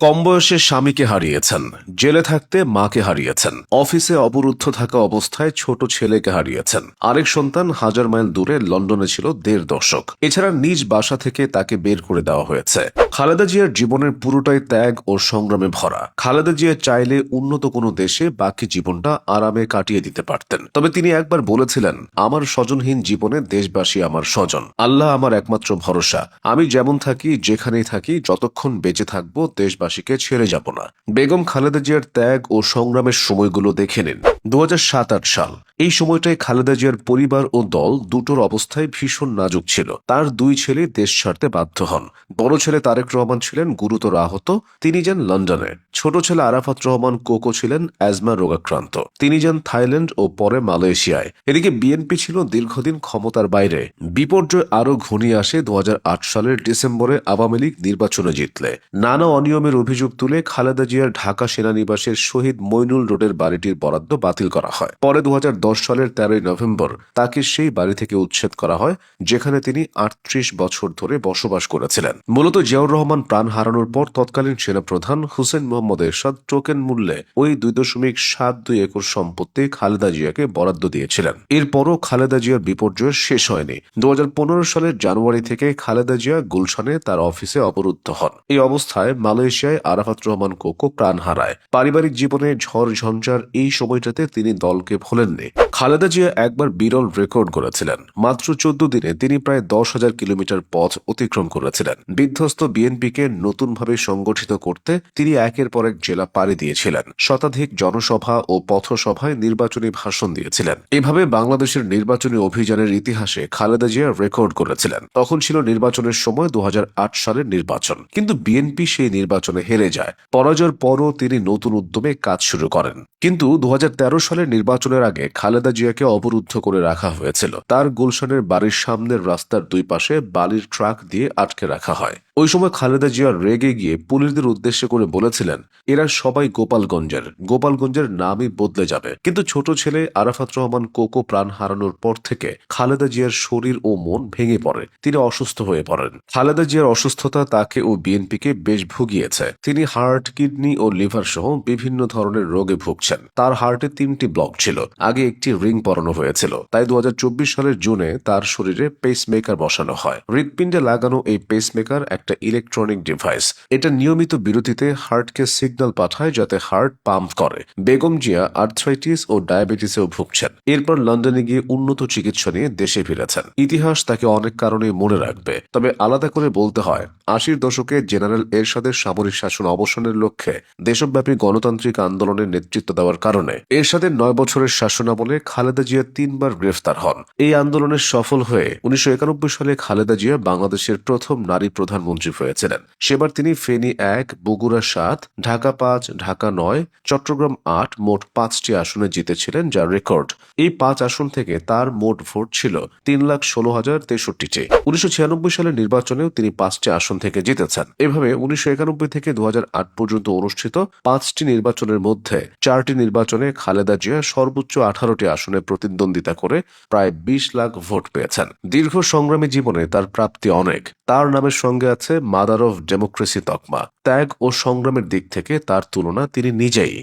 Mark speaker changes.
Speaker 1: কম বয়সে স্বামীকে হারিয়েছেন, জেলে থাকতে মাকে হারিয়েছেন, অফিসে অবরুদ্ধ থাকা অবস্থায় ছোট ছেলেকে হারিয়েছেন, আরেক সন্তান হাজার মাইল দূরে লন্ডনে ছিল ১.৫ দশক। এছাড়া নিজ বাসা থেকে তাকে বের করে দেওয়া হয়েছে। খালেদা জিয়ার জীবনের পুরোটাই ত্যাগ ও সংগ্রামে ভরা। খালেদা জিয়া চাইলে উন্নত কোনো দেশে বাকি জীবনটা আরামে কাটিয়ে দিতে পারতেন, তবে তিনি একবার বলেছিলেন, আমার স্বজনহীন জীবনে দেশবাসী আমার স্বজন, আল্লাহ আমার একমাত্র ভরসা। আমি যেমন থাকি, যেখানেই থাকি, যতক্ষণ বেঁচে থাকবো দেশবাসীকে ছেড়ে যাব না। বেগম খালেদা জিয়ার ত্যাগ ও সংগ্রামের সময়গুলো দেখে নিন। ২০০৭-৮ সাল। এই সময়টায় খালেদা জিয়ার পরিবার ও দল দুটোর অবস্থায় ভীষণ নাজুক ছিল। তার ২ ছেলে দেশ ছাড়তে বাধ্য হন। বড় ছেলে তারেক রহমান ছিলেন গুরুতর আহত, তিনি যান লন্ডনে। ছোট ছেলে আরাফাত রহমান কোকো ছিলেন অ্যাজমা রোগাক্রান্ত, তিনি যান থাইল্যান্ড ও পরে মালয়েশিয়ায়। এদিকে বিএনপি ছিল দীর্ঘদিন ক্ষমতার বাইরে। বিপর্যয় আরও ঘনিয়ে আসে ২০০৮ সালের ডিসেম্বরে আওয়ামী লীগ নির্বাচনে জিতলে। নানা অনিয়মের অভিযোগ তুলে খালেদা জিয়ার ঢাকা সেনানিবাসের শহীদ মইনুল রোডের বাড়িটির বরাদ্দ বাতিল করা হয়। পরে ২০১০ সালের ১৩ই নভেম্বর তাকে সেই বাড়ি থেকে উচ্ছেদ করা হয়, যেখানে তিনি ৩৮ বছর ধরে বসবাস করেছিলেন। মূলত জিয়াউর রহমান প্রাণ হারানোর পর তৎকালীন সেনাপ্রধান হুসেইন মোহাম্মদ এরশাদ টোকেন মূল্যে ওই ২.৭২ একর সম্পত্তি খালেদা জিয়াকে বরাদ্দ দিয়েছিলেন। এরপরও খালেদা জিয়ার বিপর্যয় শেষ হয়নি। ২০১৫ সালের জানুয়ারি থেকে খালেদা জিয়া গুলশানে তার অফিসে অবরুদ্ধ হন। এই অবস্থায় মালয়েশিয়ায় আরাফাত রহমান কোকো প্রাণ হারায়। পারিবারিক জীবনে ঝড় ঝঞ্ঝার এই সময়টাতে তিনি দলকে ভোলেননি। খালেদা জিয়া একবার বিরল রেকর্ড করেছিলেন। মাত্র ১৪ দিনে তিনি প্রায় ১০,০০০ কিলোমিটার পথ অতিক্রম করেছিলেন। বিধ্বস্ত বিএনপিকে নতুনভাবে সংগঠিত করতে তিনি একের পর এক জেলা পাড়ি দিয়েছিলেন। শতাধিক জনসভা ও পথসভায় নির্বাচনী ভাষণ দিয়েছিলেন। এভাবে বাংলাদেশের নির্বাচনী অভিযানের ইতিহাসে খালেদা জিয়া রেকর্ড করেছিলেন। তখন ছিল নির্বাচনের সময় ২০০৮ সালের নির্বাচন, কিন্তু বিএনপি সেই নির্বাচনে হেরে যায়। পরাজয়ের পরও তিনি নতুন উদ্যমে কাজ শুরু করেন। কিন্তু ২০১৩ সালের নির্বাচনের আগে খালেদা জিয়াকে অবরুদ্ধ করে রাখা হয়েছিল। তার গুলশানের বাড়ির সামনের রাস্তার দুই পাশে বালির ট্রাক দিয়ে আটকে রাখা হয়। ওই সময় খালেদা জিয়া রেগে গিয়ে পুলিশদের উদ্দেশ্য করে বলেছিলেন, এরা সবাই গোপালগঞ্জের নামই বদলে যাবে। কিন্তু ছোট ছেলে আরাফাত রহমান কোকো প্রাণ হারানোর পর থেকে খালেদা জিয়ার শরীর ও মন ভেঙে পড়ে। তিনি অসুস্থ হয়ে পড়েন। খালেদা জিয়ার অসুস্থতা তাকে ও বিএনপিকে বেশ ভুগিয়েছে। তিনি হার্ট, কিডনি ও লিভার সহ বিভিন্ন ধরনের রোগে ভুগছেন। তার হার্টে ৩টি ব্লক ছিল। আগে একটি রিং পরানো হয়েছিল। তাই ২০২৪ সালের জুনে তার শরীরে পেসমেকার বসানো হয়। হৃৎপিণ্ডে লাগানো এই পেসমেকার একটা ইলেকট্রনিক ডিভাইস। এটা নিয়মিত বিরতিতে হার্টকে সিগন্যাল পাঠায় যাতে হার্ট পাম্প করে। বেগম জিয়া আর্থ্রাইটিস ও ডায়াবেটিসেও ভুগছেন। এরপর লন্ডনে গিয়ে উন্নত চিকিৎসা নিয়ে দেশে ফিরেছেন। ইতিহাস তাকে অনেক কারণে মনে রাখবে। তবে আলাদা করে বলতে হয়, ৮০-র দশকে জেনারেল এরশাদের সামরিক শাসন অবসানের লক্ষ্যে দেশব্যাপী গণতান্ত্রিক আন্দোলনের নেতৃত্ব দেওয়ার কারণে এরশাদের ৯ বছরের শাসনামলে খালেদা জিয়া ৩বার গ্রেফতার হন। এই আন্দোলনের সফল হয়ে ১৯৯১ সালে খালেদা জিয়া বাংলাদেশের প্রথম নারী প্রধানমন্ত্রী হয়েছিলেন। সেবার তিনি ফেনী ১, বগুড়া ৭, ঢাকা ৫, ঢাকা ৯, চট্টগ্রাম ৮ মোট ৫টি আসনে জিতেছিলেন, যা রেকর্ড। এই ৫ আসন থেকে তার মোট ভোট ছিল ৩,১৬,০৬৩টি। ১৯৯৬ সালের নির্বাচনেও তিনি ৫টি আসন থেকে জিতেছেন। এভাবে ১৯৯১ থেকে ২০০৮ পর্যন্ত অনুষ্ঠিত ৫টি নির্বাচনের মধ্যে ৪টি নির্বাচনে খালেদা জিয়া সর্বোচ্চ ১৮টি আসনে প্রতিদ্বন্দ্বিতা করে প্রায় ২০ লাখ ভোট পেয়েছেন। দীর্ঘ সংগ্রামী জীবনে তার প্রাপ্তি অনেক। তার নামের সঙ্গে আছে মাদার অফ ডেমোক্রেসি তকমা। ত্যাগ ও সংগ্রামের দিক থেকে তার তুলনা তিনি নিজেই।